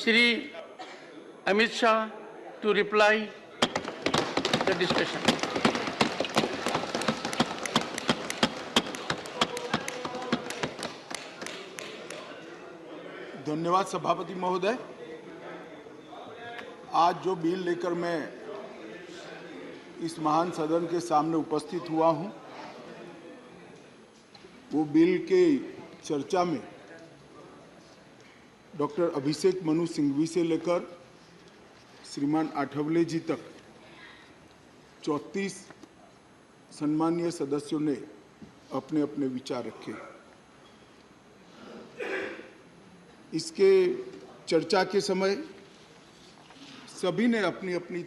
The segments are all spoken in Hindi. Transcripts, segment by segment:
Shri Amit Shah to reply the discussion. धन्यवाद सभापति महोदय। आज जो बिल लेकर मैं इस महान सदन के सामने उपस्थित हुआ हूं, वो बिल के चर्चा में डॉक्टर अभिषेक मनु सिंघवी से लेकर श्रीमान आठवले जी तक 34 सम्मानीय सदस्यों ने अपने अपने विचार रखे। इसके चर्चा के समय सभी ने अपनी अपनी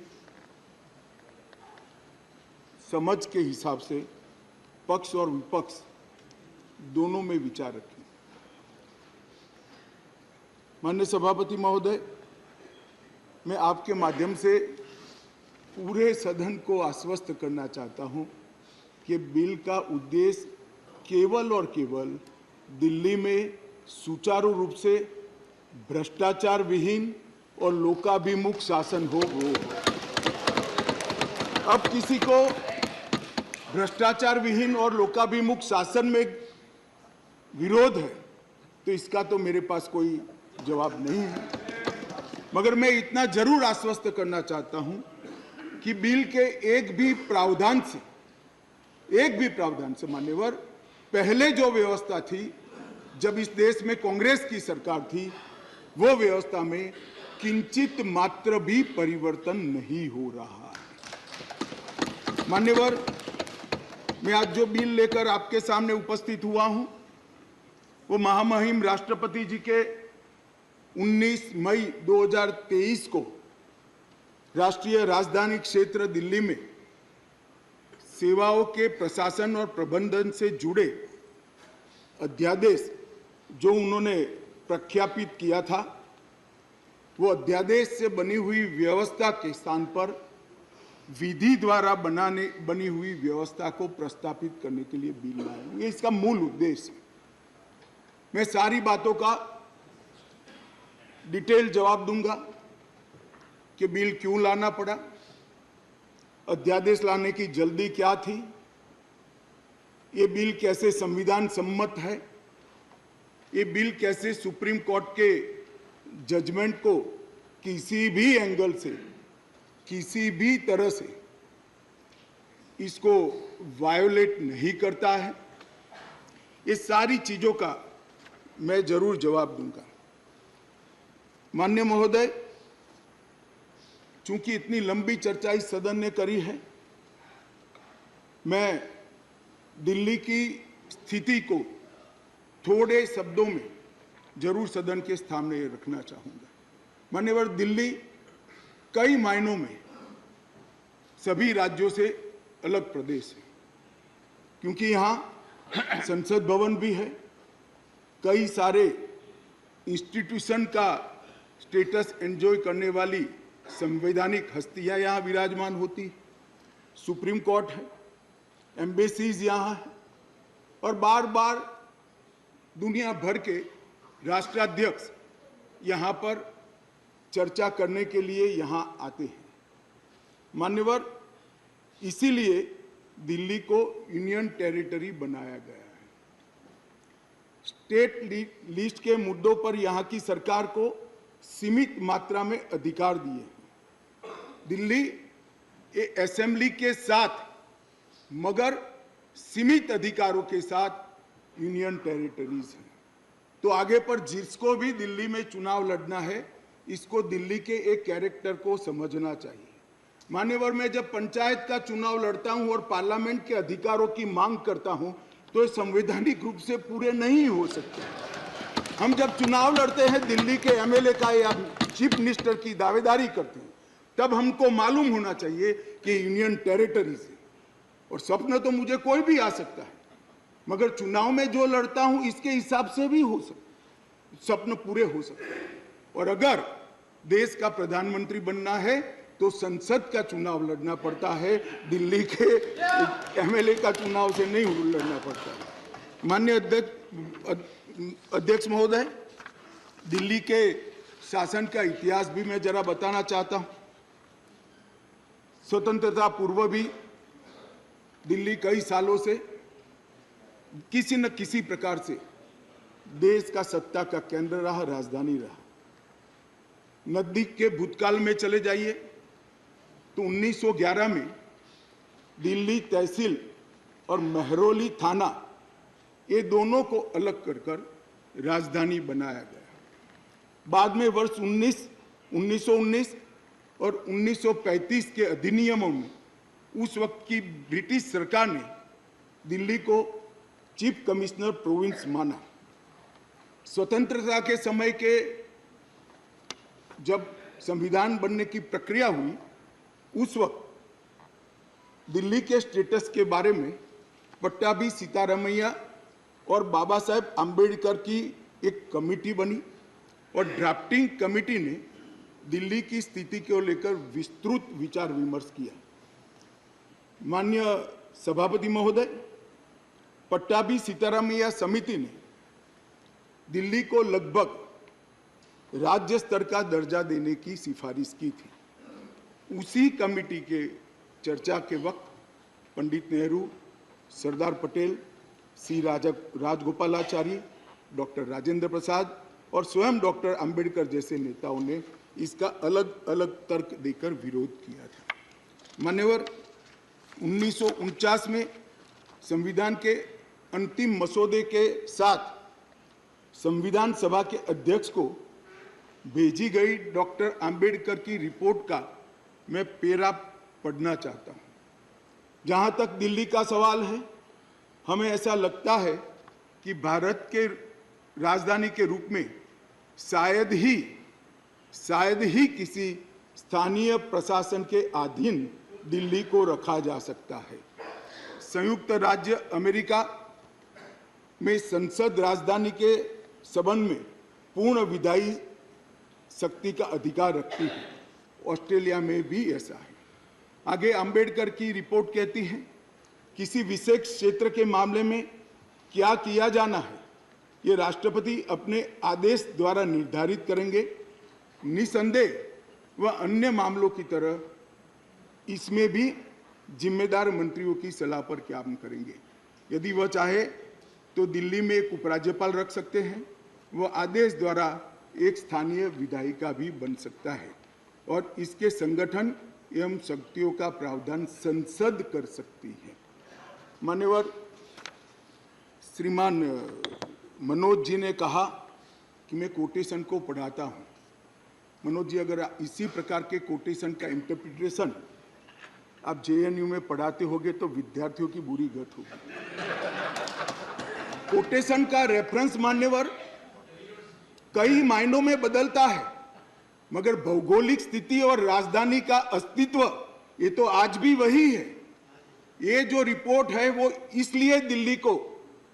समझ के हिसाब से पक्ष और विपक्ष दोनों में विचार रखे। माननीय सभापति महोदय, मैं आपके माध्यम से पूरे सदन को आश्वस्त करना चाहता हूं कि बिल का उद्देश्य केवल और केवल दिल्ली में सुचारू रूप से भ्रष्टाचार विहीन और लोकाभिमुख शासन हो। अब किसी को भ्रष्टाचार विहीन और लोकाभिमुख शासन में विरोध है तो इसका तो मेरे पास कोई जवाब नहीं है, मगर मैं इतना जरूर आश्वस्त करना चाहता हूं कि बिल के एक भी प्रावधान से मान्यवर पहले जो व्यवस्था थी जब इस देश में कांग्रेस की सरकार थी, वो व्यवस्था में किंचित मात्र भी परिवर्तन नहीं हो रहा है। मान्यवर, मैं आज जो बिल लेकर आपके सामने उपस्थित हुआ हूं, वो महामहिम राष्ट्रपति जी के 19 मई 2023 को राष्ट्रीय राजधानी क्षेत्र दिल्ली में सेवाओं के प्रशासन और प्रबंधन से जुड़े अध्यादेश जो उन्होंने प्रख्यापित किया था, वो अध्यादेश से बनी हुई व्यवस्था के स्थान पर विधि द्वारा बनी हुई व्यवस्था को प्रस्तापित करने के लिए बिल लाया। ये इसका मूल उद्देश्य है। मैं सारी बातों का डिटेल जवाब दूंगा कि बिल क्यों लाना पड़ा, अध्यादेश लाने की जल्दी क्या थी, ये बिल कैसे संविधान सम्मत है, ये बिल कैसे सुप्रीम कोर्ट के जजमेंट को किसी भी एंगल से, किसी भी तरह से इसको वायोलेट नहीं करता है, ये सारी चीजों का मैं जरूर जवाब दूंगा। माननीय महोदय, चूंकि इतनी लंबी चर्चा इस सदन ने करी है, मैं दिल्ली की स्थिति को थोड़े शब्दों में जरूर सदन के सामने रखना चाहूंगा। मान्यवर, दिल्ली कई मायनों में सभी राज्यों से अलग प्रदेश है, क्योंकि यहाँ संसद भवन भी है, कई सारे इंस्टीट्यूशन का स्टेटस एंजॉय करने वाली संवैधानिक हस्तियां यहाँ विराजमान होती, सुप्रीम कोर्ट है, एम्बेसीज यहाँ है, और बार बार दुनिया भर के राष्ट्राध्यक्ष यहाँ पर चर्चा करने के लिए यहाँ आते हैं। मान्यवर, इसीलिए दिल्ली को यूनियन टेरिटरी बनाया गया है। स्टेट लिस्ट के मुद्दों पर यहाँ की सरकार को सीमित मात्रा में अधिकार दिए हैं। दिल्ली असेंबली के साथ मगर सीमित अधिकारों के साथ यूनियन टेरिटरीज है। तो आगे पर जिसको भी दिल्ली में चुनाव लड़ना है, इसको दिल्ली के एक कैरेक्टर को समझना चाहिए। मान्यवर, मैं जब पंचायत का चुनाव लड़ता हूं और पार्लियामेंट के अधिकारों की मांग करता हूं, तो ये संवैधानिक रूप से पूरे नहीं हो सकते। हम जब चुनाव लड़ते हैं, दिल्ली के एमएलए का या चीफ मिनिस्टर की दावेदारी करते हैं, तब हमको मालूम होना चाहिए कि यूनियन टेरिटरीज है। और सपना तो मुझे कोई भी आ सकता है, मगर चुनाव में जो लड़ता हूं इसके हिसाब से भी हो सकता, सपने पूरे हो सकते हैं। और अगर देश का प्रधानमंत्री बनना है तो संसद का चुनाव लड़ना पड़ता है, दिल्ली के एमएलए का चुनाव से नहीं लड़ना पड़ता है। माननीय अध्यक्ष महोदय, दिल्ली के शासन का इतिहास भी मैं जरा बताना चाहता हूं। स्वतंत्रता पूर्व भी दिल्ली कई सालों से किसी न किसी प्रकार से देश का सत्ता का केंद्र रहा, राजधानी रहा। नजदीक के भूतकाल में चले जाइए तो 1911 में दिल्ली तहसील और महरौली थाना, ये दोनों को अलग कर राजधानी बनाया गया। बाद में वर्ष 1919 और 1935 के अधिनियमों में उस वक्त की ब्रिटिश सरकार ने दिल्ली को चीफ कमिश्नर प्रोविंस माना। स्वतंत्रता के समय के जब संविधान बनने की प्रक्रिया हुई, उस वक्त दिल्ली के स्टेटस के बारे में पट्टाभी सीतारामैया और बाबा साहेब आम्बेडकर की एक कमेटी बनी और ड्राफ्टिंग कमेटी ने दिल्ली की स्थिति को लेकर विस्तृत विचार विमर्श किया। माननीय सभापति महोदय, पट्टाभी सीतारामैया समिति ने दिल्ली को लगभग राज्य स्तर का दर्जा देने की सिफारिश की थी। उसी कमेटी के चर्चा के वक्त पंडित नेहरू, सरदार पटेल, सी राजगोपालाचारी, डॉक्टर राजेंद्र प्रसाद और स्वयं डॉक्टर अंबेडकर जैसे नेताओं ने इसका अलग अलग तर्क देकर विरोध किया था। मान्यवर, 1949 में संविधान के अंतिम मसौदे के साथ संविधान सभा के अध्यक्ष को भेजी गई डॉक्टर अंबेडकर की रिपोर्ट का मैं पेरा पढ़ना चाहता हूं। जहां तक दिल्ली का सवाल है, हमें ऐसा लगता है कि भारत के राजधानी के रूप में शायद ही किसी स्थानीय प्रशासन के अधीन दिल्ली को रखा जा सकता है। संयुक्त राज्य अमेरिका में संसद राजधानी के संबंध में पूर्ण विधायी शक्ति का अधिकार रखती है। ऑस्ट्रेलिया में भी ऐसा है। आगे अंबेडकर की रिपोर्ट कहती है, किसी विशेष क्षेत्र के मामले में क्या किया जाना है, ये राष्ट्रपति अपने आदेश द्वारा निर्धारित करेंगे। निसंदेह वह अन्य मामलों की तरह इसमें भी जिम्मेदार मंत्रियों की सलाह पर काम करेंगे। यदि वह चाहे तो दिल्ली में एक उपराज्यपाल रख सकते हैं। वह आदेश द्वारा एक स्थानीय विधायिका भी बन सकता है और इसके संगठन एवं शक्तियों का प्रावधान संसद कर सकती है। मान्यवर, श्रीमान मनोज जी ने कहा कि मैं कोटेशन को पढ़ाता हूं। मनोज जी, अगर इसी प्रकार के कोटेशन का इंटरप्रिटेशन आप जेएनयू में पढ़ाते होंगे तो विद्यार्थियों की बुरी गत होगी। कोटेशन का रेफरेंस, मान्यवर, कई मायनों में बदलता है, मगर भौगोलिक स्थिति और राजधानी का अस्तित्व ये तो आज भी वही है। ये जो रिपोर्ट है वो इसलिए दिल्ली को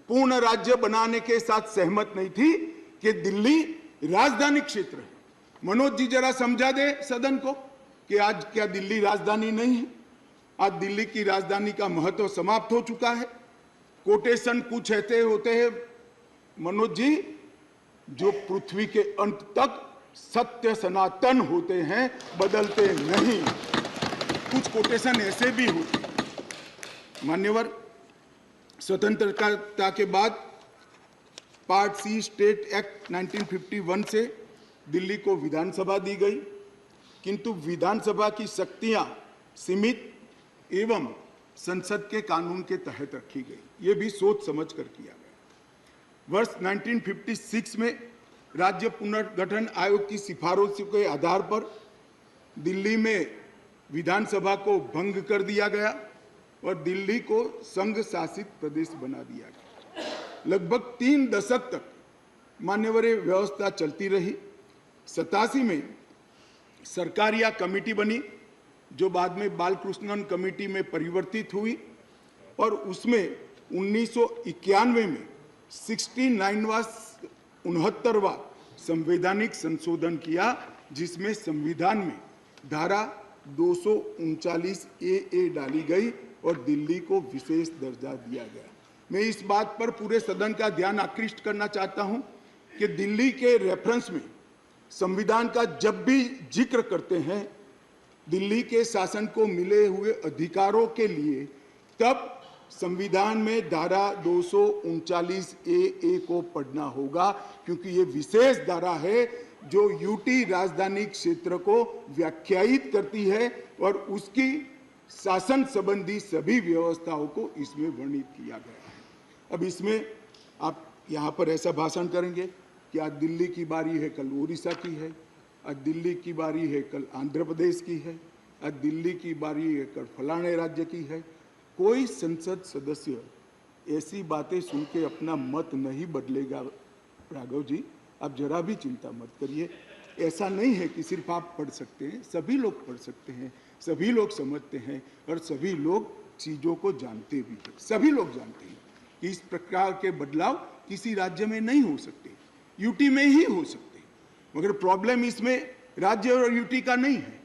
पूर्ण राज्य बनाने के साथ सहमत नहीं थी कि दिल्ली राजधानी क्षेत्र है। मनोज जी जरा समझा दे सदन को कि आज क्या दिल्ली राजधानी नहीं है? आज दिल्ली की राजधानी का महत्व समाप्त हो चुका है। कोटेशन कुछ ऐसे होते हैं मनोज जी, जो पृथ्वी के अंत तक सत्य सनातन होते हैं, बदलते नहीं। कुछ कोटेशन ऐसे भी होते हैं। मान्यवर, स्वतंत्रता के बाद पार्ट सी स्टेट एक्ट 1951 से दिल्ली को विधानसभा दी गई, किंतु विधानसभा की शक्तियां सीमित एवं संसद के कानून के तहत रखी गई। ये भी सोच समझ कर किया गया। वर्ष 1956 में राज्य पुनर्गठन आयोग की सिफारिशों के आधार पर दिल्ली में विधानसभा को भंग कर दिया गया और दिल्ली को संघ शासित प्रदेश बना दिया गया। लगभग 3 दशक तक मान्यवर व्यवस्था चलती रही। 87 में सरकारिया कमेटी बनी, जो बाद में बालकृष्णन कमेटी में परिवर्तित हुई और उसमें 1991 में 69वां संवैधानिक संशोधन किया, जिसमें संविधान में धारा 239 ए डाली गई और दिल्ली को विशेष दर्जा दिया गया। मैं इस बात पर पूरे सदन का ध्यान आकृष्ट करना चाहता हूं कि दिल्ली के रेफरेंस में संविधान का जब भी जिक्र करते हैं दिल्ली के शासन को मिले हुए अधिकारों के लिए, तब संविधान में धारा 239A को पढ़ना होगा, क्योंकि ये विशेष धारा है जो यूटी राजधानी क्षेत्र को व्याख्यायित करती है और उसकी शासन संबंधी सभी व्यवस्थाओं को इसमें वर्णित किया गया है। अब इसमें आप यहाँ पर ऐसा भाषण करेंगे कि आज दिल्ली की बारी है, कल उड़ीसा की है, आज दिल्ली की बारी है, कल आंध्र प्रदेश की है, आज दिल्ली की बारी है, कल फलाने राज्य की है। कोई संसद सदस्य ऐसी बातें सुन के अपना मत नहीं बदलेगा। राघव जी, आप जरा भी चिंता मत करिए। ऐसा नहीं है कि सिर्फ आप पढ़ सकते हैं, सभी लोग पढ़ सकते हैं, सभी लोग समझते हैं और सभी लोग चीज़ों को जानते भी हैं। सभी लोग जानते हैं कि इस प्रकार के बदलाव किसी राज्य में नहीं हो सकते, यूटी में ही हो सकते। मगर प्रॉब्लम इसमें राज्य और यूटी का नहीं है।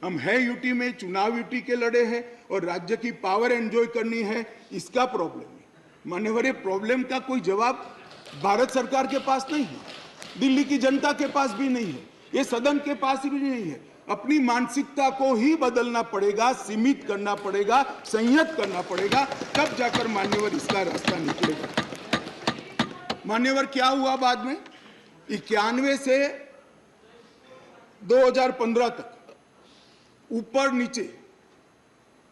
हम है यूटी में, चुनाव यूटी के लड़े हैं और राज्य की पावर एंजॉय करनी है, इसका प्रॉब्लम है। मान्यवर, ये प्रॉब्लम का कोई जवाब भारत सरकार के पास नहीं है, दिल्ली की जनता के पास भी नहीं है, ये सदन के पास भी नहीं है। अपनी मानसिकता को ही बदलना पड़ेगा, सीमित करना पड़ेगा, संयत करना पड़ेगा, तब जाकर मान्यवर इसका रास्ता निकलेगा। मान्यवर, क्या हुआ बाद में? 91 से 2015 तक ऊपर नीचे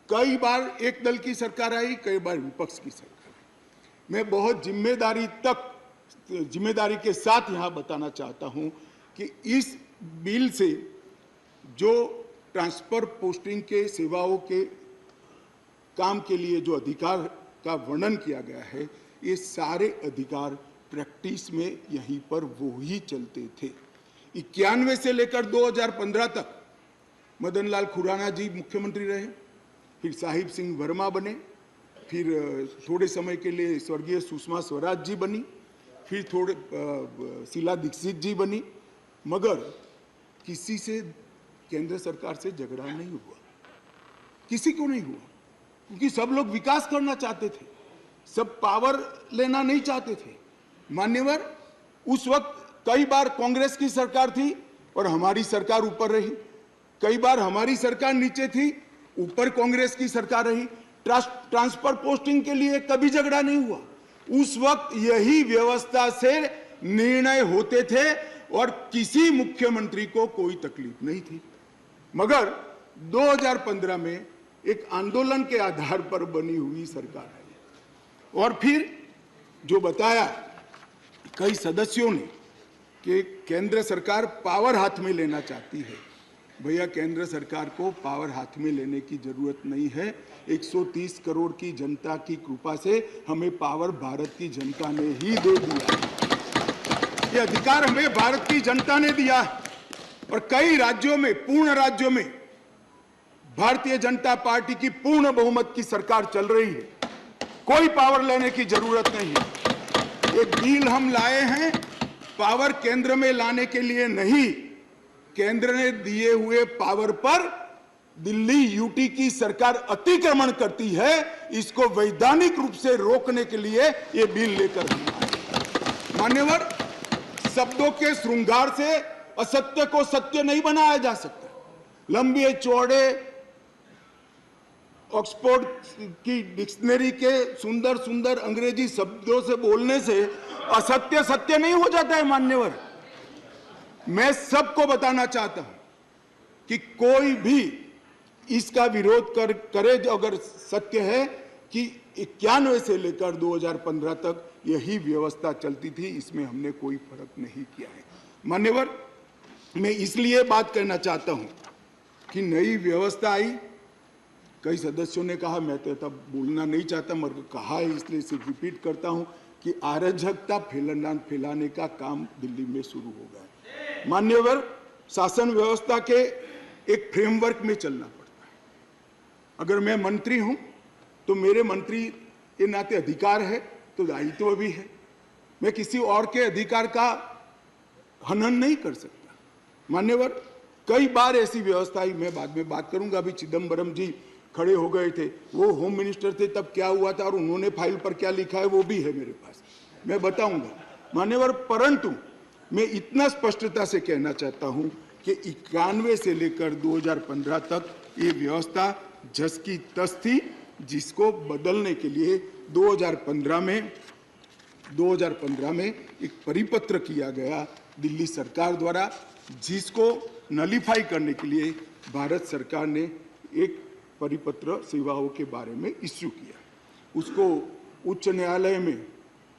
कई बार एक दल की सरकार आई, कई बार विपक्ष की सरकार आई। मैं बहुत जिम्मेदारी के साथ यहां बताना चाहता हूं कि इस बिल से जो ट्रांसफर पोस्टिंग के सेवाओं के काम के लिए जो अधिकार का वर्णन किया गया है, ये सारे अधिकार प्रैक्टिस में यहीं पर वो ही चलते थे। 91 से लेकर 2015 तक मदन लाल खुराना जी मुख्यमंत्री रहे, फिर साहिब सिंह वर्मा बने, फिर थोड़े समय के लिए स्वर्गीय सुषमा स्वराज जी बनी, फिर थोड़े शीला दीक्षित जी बनी। मगर किसी से केंद्र सरकार से झगड़ा नहीं हुआ, किसी को नहीं हुआ, क्योंकि सब लोग विकास करना चाहते थे, सब पावर लेना नहीं चाहते थे। मान्यवर, उस वक्त कई बार कांग्रेस की सरकार थी और हमारी सरकार ऊपर रही, कई बार हमारी सरकार नीचे थी, ऊपर कांग्रेस की सरकार रही। ट्रांसफर पोस्टिंग के लिए कभी झगड़ा नहीं हुआ। उस वक्त यही व्यवस्था से निर्णय होते थे और किसी मुख्यमंत्री को कोई तकलीफ नहीं थी। मगर 2015 में एक आंदोलन के आधार पर बनी हुई सरकार है और फिर जो बताया कई सदस्यों ने कि केंद्र सरकार पावर हाथ में लेना चाहती है। भैया, केंद्र सरकार को पावर हाथ में लेने की जरूरत नहीं है। 130 करोड़ की जनता की कृपा से हमें पावर भारत की जनता ने ही दे दिया। ये अधिकार हमें भारत की जनता ने दिया और कई राज्यों में, पूर्ण राज्यों में भारतीय जनता पार्टी की पूर्ण बहुमत की सरकार चल रही है। कोई पावर लेने की जरूरत नहीं है। एक बिल हम लाए हैं पावर केंद्र में लाने के लिए नहीं, केंद्र ने दिए हुए पावर पर दिल्ली यूटी की सरकार अतिक्रमण करती है, इसको वैधानिक रूप से रोकने के लिए ये बिल लेकर हम आए। मान्यवर, शब्दों के श्रृंगार से असत्य को सत्य नहीं बनाया जा सकता। लंबे चौड़े ऑक्सफोर्ड की डिक्शनरी के सुंदर सुंदर अंग्रेजी शब्दों से बोलने से असत्य सत्य नहीं हो जाता है। मान्यवर, मैं सबको बताना चाहता हूं कि कोई भी इसका विरोध करे अगर सत्य है कि 91 से लेकर 2015 तक यही व्यवस्था चलती थी, इसमें हमने कोई फर्क नहीं किया है। मान्यवर, मैं इसलिए बात करना चाहता हूं कि नई व्यवस्था आई, कई सदस्यों ने कहा, मैं तो तब बोलना नहीं चाहता मगर कहा है इसलिए सिर्फ रिपीट करता हूं कि अराजकता फैलाने का काम दिल्ली में शुरू हो गया है। मान्यवर, शासन व्यवस्था के एक फ्रेमवर्क में चलना पड़ता है। अगर मैं मंत्री हूं तो मेरे मंत्री के नाते अधिकार है तो दायित्व भी है। मैं किसी और के अधिकार का हनन नहीं कर सकता। मान्यवर, कई बार ऐसी व्यवस्था आई, मैं बाद में बात करूंगा। अभी चिदम्बरम जी खड़े हो गए थे, वो होम मिनिस्टर थे, तब क्या हुआ था और उन्होंने फाइल पर क्या लिखा है वो भी है मेरे पास, मैं बताऊंगा। मान्यवर, परंतु मैं इतना स्पष्टता से कहना चाहता हूं कि 91 से लेकर 2015 तक ये व्यवस्था जस की तस थी, जिसको बदलने के लिए 2015 में एक परिपत्र किया गया दिल्ली सरकार द्वारा, जिसको नलीफाई करने के लिए भारत सरकार ने एक परिपत्र सेवाओं के बारे में इश्यू किया। उसको उच्च न्यायालय में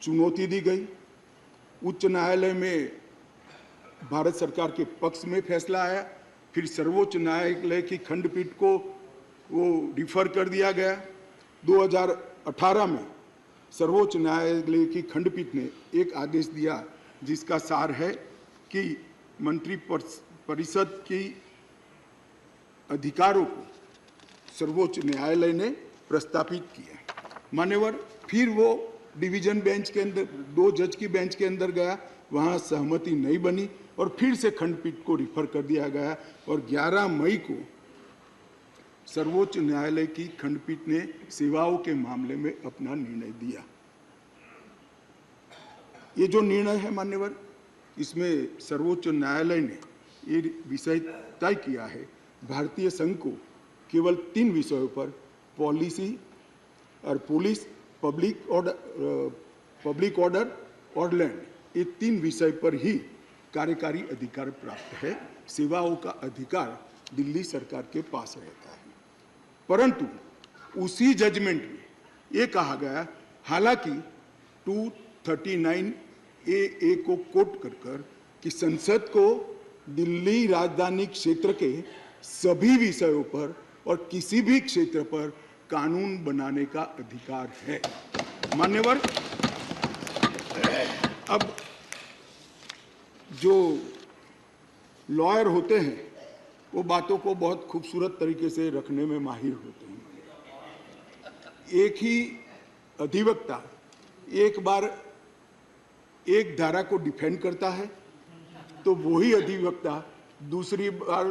चुनौती दी गई। उच्च न्यायालय में भारत सरकार के पक्ष में फैसला आया, फिर सर्वोच्च न्यायालय की खंडपीठ को वो रिफर कर दिया गया। 2018 में सर्वोच्च न्यायालय की खंडपीठ ने एक आदेश दिया, जिसका सार है कि मंत्री परिषद की अधिकारों को सर्वोच्च न्यायालय ने प्रस्तावित किया। मान्यवर, फिर वो डिवीजन बेंच के अंदर 2 जज की बेंच के अंदर गया, वहां सहमति नहीं बनी और फिर से खंडपीठ को रिफर कर दिया गया और 11 मई को सर्वोच्च न्यायालय की खंडपीठ ने सेवाओं के मामले में अपना निर्णय दिया। ये जो निर्णय है मान्यवर, इसमें सर्वोच्च न्यायालय ने ये विषय तय किया है, भारतीय संघ को केवल 3 विषयों पर पॉलिसी और पुलिस, पब्लिक ऑर्डर और लैंड, ये 3 विषय पर ही कार्यकारी अधिकार प्राप्त है। सेवाओं का अधिकार दिल्ली सरकार के पास रहता है। परंतु उसी जजमेंट में ये कहा गया, हालांकि 239 ए को कोट कर कि संसद को दिल्ली राजधानी क्षेत्र के सभी विषयों पर और किसी भी क्षेत्र पर कानून बनाने का अधिकार है। मान्यवर, अब जो लॉयर होते हैं वो बातों को बहुत खूबसूरत तरीके से रखने में माहिर होते हैं। एक ही अधिवक्ता एक बार एक धारा को डिफेंड करता है तो वही अधिवक्ता दूसरी बार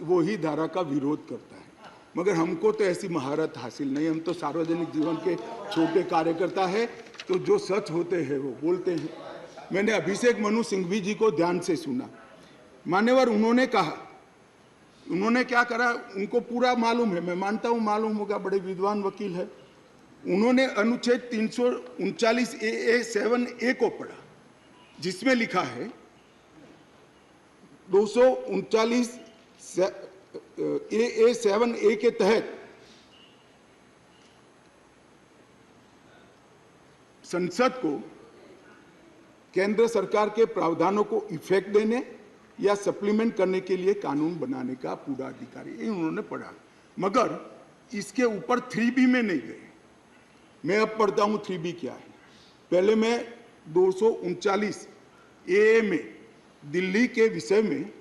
वही धारा का विरोध करता है। मगर हमको तो ऐसी महारत हासिल नहीं, हम तो सार्वजनिक जीवन के छोटे कार्यकर्ता है, तो जो सच होते हैं वो बोलते हैं। मैंने अभिषेक मनु सिंघवी जी को ध्यान से सुना। मान्यवर, उन्होंने क्या करा, उनको पूरा मालूम है, मैं मानता हूं मालूम होगा, बड़े विद्वान वकील है। उन्होंने अनुच्छेद 339 7A को पढ़ा, जिसमें लिखा है 239 7A के तहत संसद को केंद्र सरकार के प्रावधानों को इफेक्ट देने या सप्लीमेंट करने के लिए कानून बनाने का पूरा अधिकार है। उन्होंने पढ़ा, मगर इसके ऊपर 3B में नहीं गए। मैं अब पढ़ता हूं 3B क्या है। पहले मैं 239 ए में दिल्ली के विषय में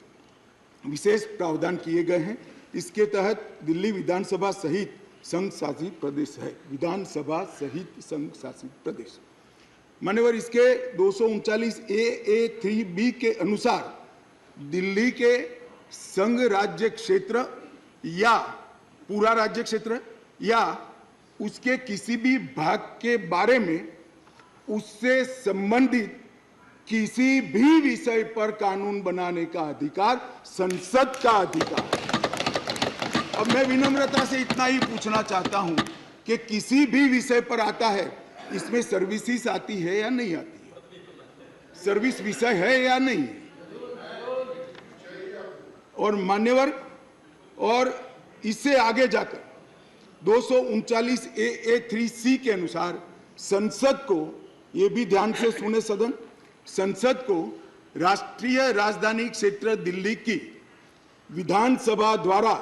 विशेष प्रावधान किए गए हैं। इसके तहत दिल्ली विधानसभा सहित संघ शासित प्रदेश है। विधानसभा सहित संघ शासित प्रदेश। मान्यवर, इसके 239 ए 3B के अनुसार दिल्ली के संघ राज्य क्षेत्र या पूरा राज्य क्षेत्र या उसके किसी भी भाग के बारे में उससे संबंधित किसी भी विषय पर कानून बनाने का अधिकार संसद का अधिकार है। अब मैं विनम्रता से इतना ही पूछना चाहता हूं कि किसी भी विषय पर आता है, इसमें सर्विसेज आती है या नहीं आती है, सर्विस विषय है या नहीं है। और मान्यवर, और इससे आगे जाकर 239 ए 3C के अनुसार संसद को, ये भी ध्यान से सुने सदन, संसद को राष्ट्रीय राजधानी क्षेत्र दिल्ली की विधानसभा द्वारा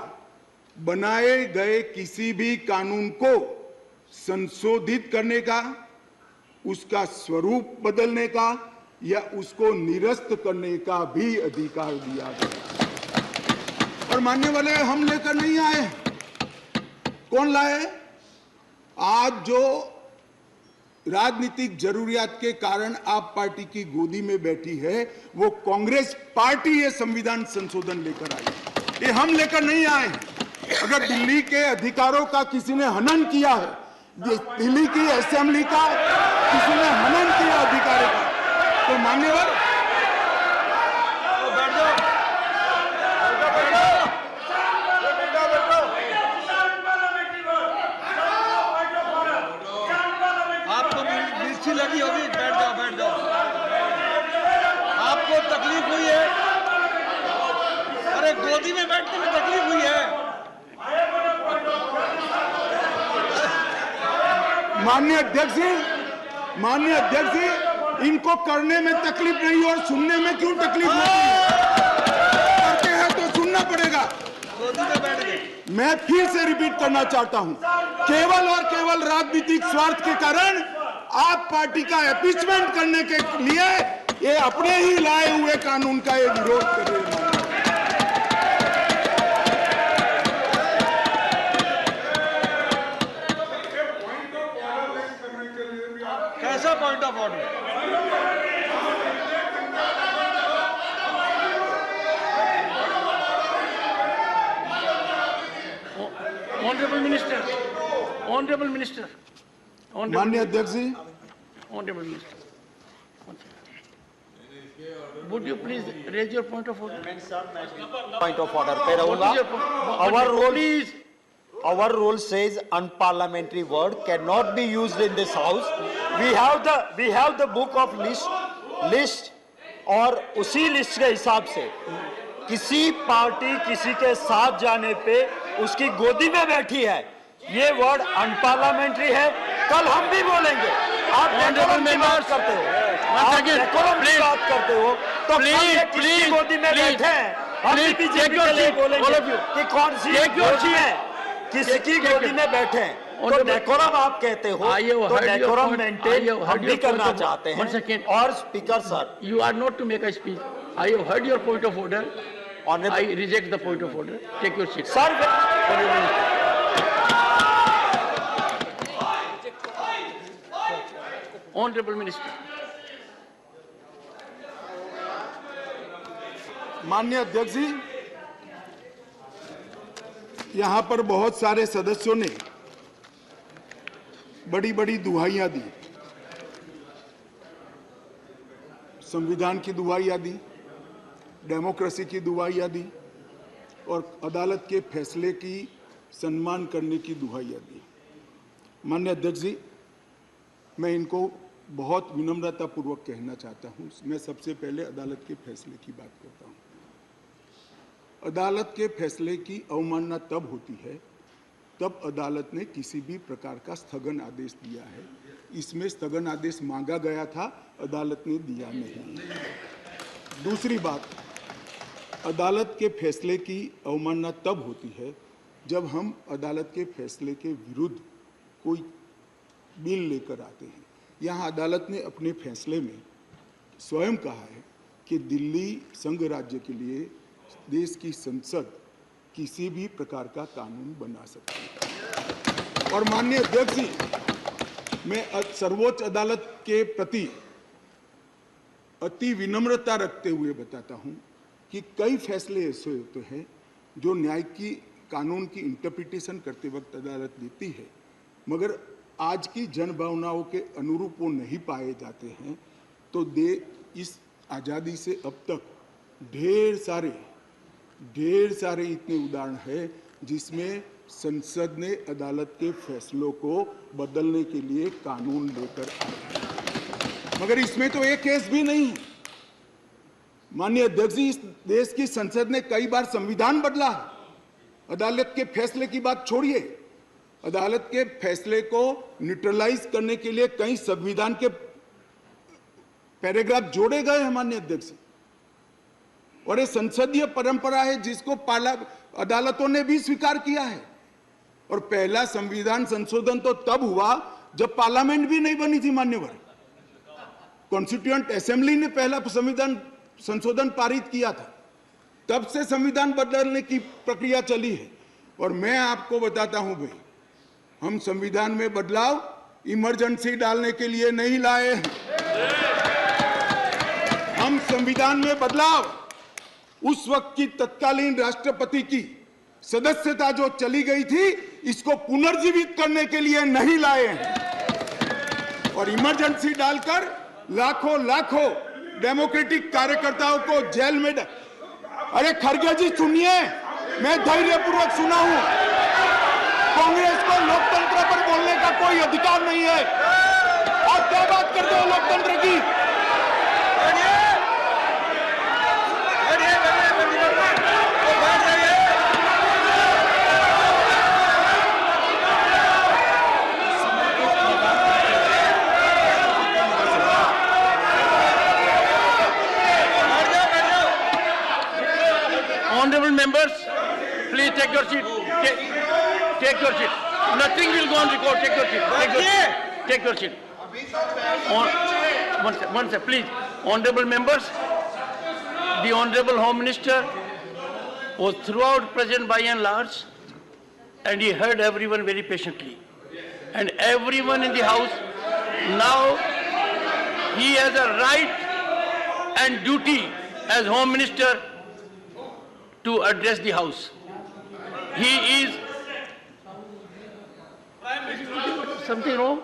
बनाए गए किसी भी कानून को संशोधित करने का, उसका स्वरूप बदलने का या उसको निरस्त करने का भी अधिकार दिया गया। और मानने वाले हम लेकर नहीं आए, कौन लाए? आज जो राजनीतिक जरूरियात के कारण आप पार्टी की गोदी में बैठी है, वो कांग्रेस पार्टी ये संविधान संशोधन लेकर आई। ये हम लेकर नहीं आए। अगर दिल्ली के अधिकारों का किसी ने हनन किया है, दिल्ली की असेंबली का किसी ने हनन किया अधिकारों का, तो मान्यवर गोदी में बैठने में तकलीफ हुई है। माननीय अध्यक्ष जी, इनको करने में तकलीफ नहीं और सुनने में क्यों तकलीफ होती है? करते हैं तो सुनना पड़ेगा। गोदी में बैठ गए। मैं फिर से रिपीट करना चाहता हूं, केवल और केवल राजनीतिक स्वार्थ के कारण आप पार्टी का एपीचमेंट करने के लिए ये अपने ही लाए हुए कानून का ये विरोध कर रहे हैं। कैसा point of order? Honorable Minister, Honorable Minister, माननीय अध्यक्ष जी, Honorable Minister. Would you please raise your point of order? Point of order पे What रहूंगा. is your point? Our rule, Please, our rule says unparliamentary word cannot be used in this house. We have the book of list और उसी लिस्ट के हिसाब से किसी पार्टी किसी के साथ जाने पे उसकी गोदी में बैठी है, ये वर्ड अनपार्लियामेंट्री है. कल हम भी बोलेंगे. आप डेकोरम की बात करते हो, आप डेकोरम की बात करते हो, तो कल ये किसकी गोदी में बैठे हैं हम भी बीजेपी के लिए बोलेंगे कि कौन सी गोदी है, किसकी गोदी में बैठे हैं. तो डेकोरम आप कहते हो, तो डेकोरम मेंटेन हम भी करना चाहते हैं. और speaker sir, you are not to make a speech. I have heard your point of order. I reject the point of order. Take your seat. Sir Honorable Minister. माननीय अध्यक्ष जी, यहां पर बहुत सारे सदस्यों ने बड़ी बड़ी दुहाइयां दी, संविधान की दुहाइयां दी, डेमोक्रेसी की दुहाइयां दी और अदालत के फैसले की सम्मान करने की दुहाइयां दी. माननीय अध्यक्ष जी, मैं इनको बहुत विनम्रतापूर्वक कहना चाहता हूं. मैं सबसे पहले अदालत के फैसले की बात करता हूं. अदालत के फैसले की अवमानना तब होती है तब अदालत ने किसी भी प्रकार का स्थगन आदेश दिया है. इसमें स्थगन आदेश मांगा गया था, अदालत ने दिया नहीं. दूसरी बात, अदालत के फैसले की अवमानना तब होती है जब हम अदालत के फैसले के विरुद्ध कोई बिल लेकर आते हैं. यहाँ अदालत ने अपने फैसले में स्वयं कहा है कि दिल्ली संघ राज्य के लिए देश की संसद किसी भी प्रकार का कानून बना सकती है. और माननीय अध्यक्ष जी, मैं सर्वोच्च अदालत के प्रति अति विनम्रता रखते हुए बताता हूं कि कई फैसले ऐसे होते हैं जो न्याय की कानून की इंटरप्रिटेशन करते वक्त अदालत देती है, मगर आज की जन भावनाओं के अनुरूप वो नहीं पाए जाते हैं. तो इस आज़ादी से अब तक ढेर सारे इतने उदाहरण हैं जिसमें संसद ने अदालत के फैसलों को बदलने के लिए कानून लेकर आए, मगर इसमें तो एक केस भी नहीं है. माननीय अध्यक्ष जी, इस देश की संसद ने कई बार संविधान बदला है. अदालत के फैसले की बात छोड़िए, अदालत के फैसले को न्यूट्रलाइज करने के लिए कई संविधान के पैराग्राफ जोड़े गए हैं माननीय अध्यक्ष. और ये संसदीय परंपरा है जिसको अदालतों ने भी स्वीकार किया है. और पहला संविधान संशोधन तो तब हुआ जब पार्लियामेंट भी नहीं बनी थी मान्यवर. कॉन्स्टिट्यूएंट असेंबली ने पहला संविधान संशोधन पारित किया था, तब से संविधान बदलने की प्रक्रिया चली है. और मैं आपको बताता हूं भाई, हम संविधान में बदलाव इमरजेंसी डालने के लिए नहीं लाए हैं. हम संविधान में बदलाव उस वक्त की तत्कालीन राष्ट्रपति की सदस्यता जो चली गई थी, इसको पुनर्जीवित करने के लिए नहीं लाए हैं. और इमरजेंसी डालकर लाखों डेमोक्रेटिक कार्यकर्ताओं को जेल में अरे खड़गे जी सुनिए, मैं धैर्यपूर्वक सुना हूं. कांग्रेस को लोकतंत्र पर बोलने का कोई अधिकार नहीं है. आप क्या बात करते हो लोकतंत्र की? members, please take your seat. Take your seat. Nothing will go on record. Take your seat. Take your seat. One sec, please. Honorable members, the Honorable Home Minister was throughout present by and large, and he heard everyone very patiently. And everyone in the House, now he has a right and duty as Home Minister to address the House. He is... Something wrong?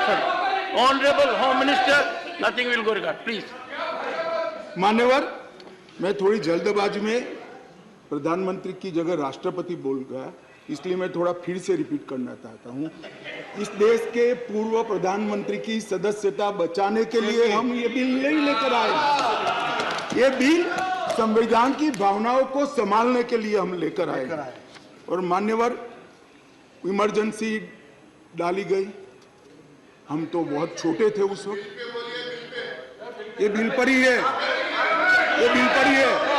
Sorry. Honorable Home Minister, nothing will go regard. Please. मान्यवर, मैं थोड़ी जल्दबाजी में प्रधानमंत्री की जगह राष्ट्रपति बोल गया, इसलिए मैं थोड़ा फिर से रिपीट करना चाहता हूं। इस देश के पूर्व प्रधानमंत्री की सदस्यता बचाने के लिए हम ये बिल नहीं लेकर आए। ये बिल संविधान की भावनाओं को संभालने के लिए हम लेकर आए। और मान्यवर, इमरजेंसी डाली गई, हम तो बहुत छोटे थे उस वक्त। ये बिल पर ही है, ये बिल पर ही है।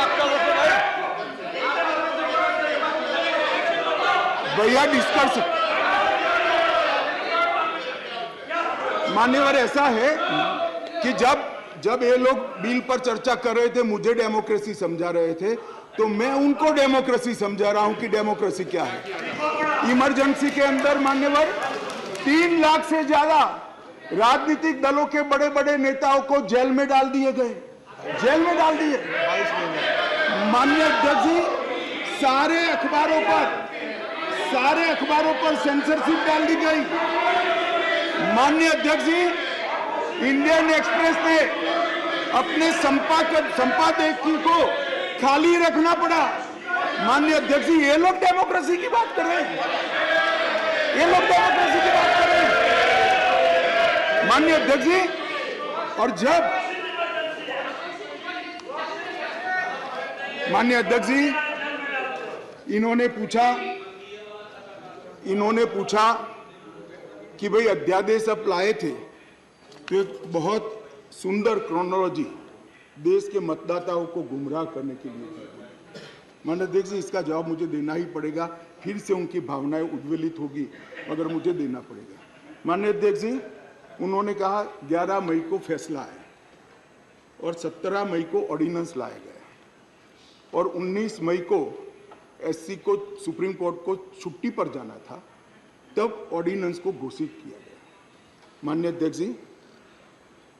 भैया डिस्कस, मान्यवर ऐसा है कि जब ये लोग बिल पर चर्चा कर रहे थे, मुझे डेमोक्रेसी समझा रहे थे, तो मैं उनको डेमोक्रेसी समझा रहा हूं कि डेमोक्रेसी क्या है। इमरजेंसी के अंदर मान्यवर 3 लाख से ज्यादा राजनीतिक दलों के बड़े बड़े नेताओं को जेल में डाल दिए गए, जेल में डाल दिए। माननीय अध्यक्ष जी, सारे अखबारों पर सेंसरशिप डाल दी गई। माननीय अध्यक्ष जी, इंडियन एक्सप्रेस ने अपने संपादकीय को खाली रखना पड़ा। माननीय अध्यक्ष जी, ये लोग डेमोक्रेसी की बात कर रहे हैं, ये लोग डेमोक्रेसी की बात कर रहे हैं। माननीय अध्यक्ष जी, और जब माननीय अध्यक्ष जी इन्होंने पूछा कि भाई अध्यादेश अब लाए थे तो एक बहुत सुंदर क्रोनोलॉजी देश के मतदाताओं को गुमराह करने के लिए दी। माननीय अध्यक्ष जी, इसका जवाब मुझे देना ही पड़ेगा, फिर से उनकी भावनाएं उद्वेलित होगी मगर मुझे देना पड़ेगा। माननीय अध्यक्ष जी, उन्होंने कहा 11 मई को फैसला है और 17 मई को ऑर्डिनेंस लाया गया और 19 मई को एससी को सुप्रीम कोर्ट को छुट्टी पर जाना था, तब ऑर्डिनेंस को घोषित किया गया। माननीय अध्यक्ष जी,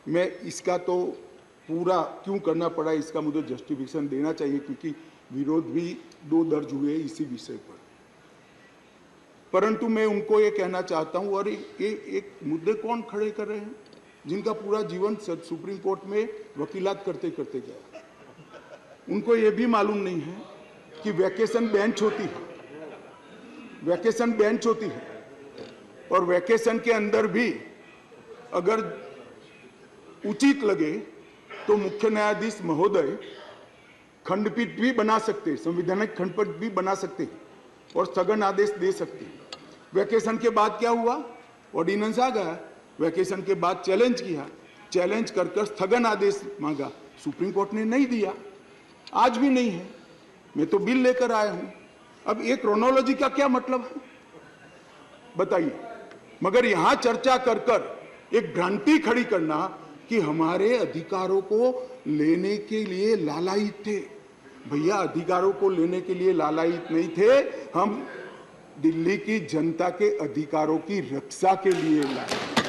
मैं इसका तो पूरा क्यों करना पड़ा इसका मुझे जस्टिफिकेशन देना चाहिए, क्योंकि विरोध भी 2 दर्ज हुए इसी विषय पर। परंतु मैं उनको ये कहना चाहता हूं, और एक मुद्दे कौन खड़े कर रहे हैं जिनका पूरा जीवन सुप्रीम कोर्ट में वकीलात करते करते गया। उनको ये भी मालूम नहीं है कि वैकेशन बेंच होती है, वैकेशन बेंच होती है, और वैकेशन के अंदर भी अगर उचित लगे तो मुख्य न्यायाधीश महोदय खंडपीठ भी बना सकते, संवैधानिक खंडपीठ भी बना सकते और स्थगन आदेश दे सकते हैं। वैकेशन के बाद क्या हुआ, ऑर्डिनेंस आ गया, वैकेशन के बाद चैलेंज किया, चैलेंज कर स्थगन आदेश मांगा, सुप्रीम कोर्ट ने नहीं दिया, आज भी नहीं है। मैं तो बिल लेकर आया हूं। अब ये क्रोनोलॉजी का क्या मतलब है बताइए। मगर यहां चर्चा कर एक भ्रांति खड़ी करना कि हमारे अधिकारों को लेने के लिए लालायित थे। भैया, अधिकारों को लेने के लिए लालायित नहीं थे, हम दिल्ली की जनता के अधिकारों की रक्षा के लिए लाए।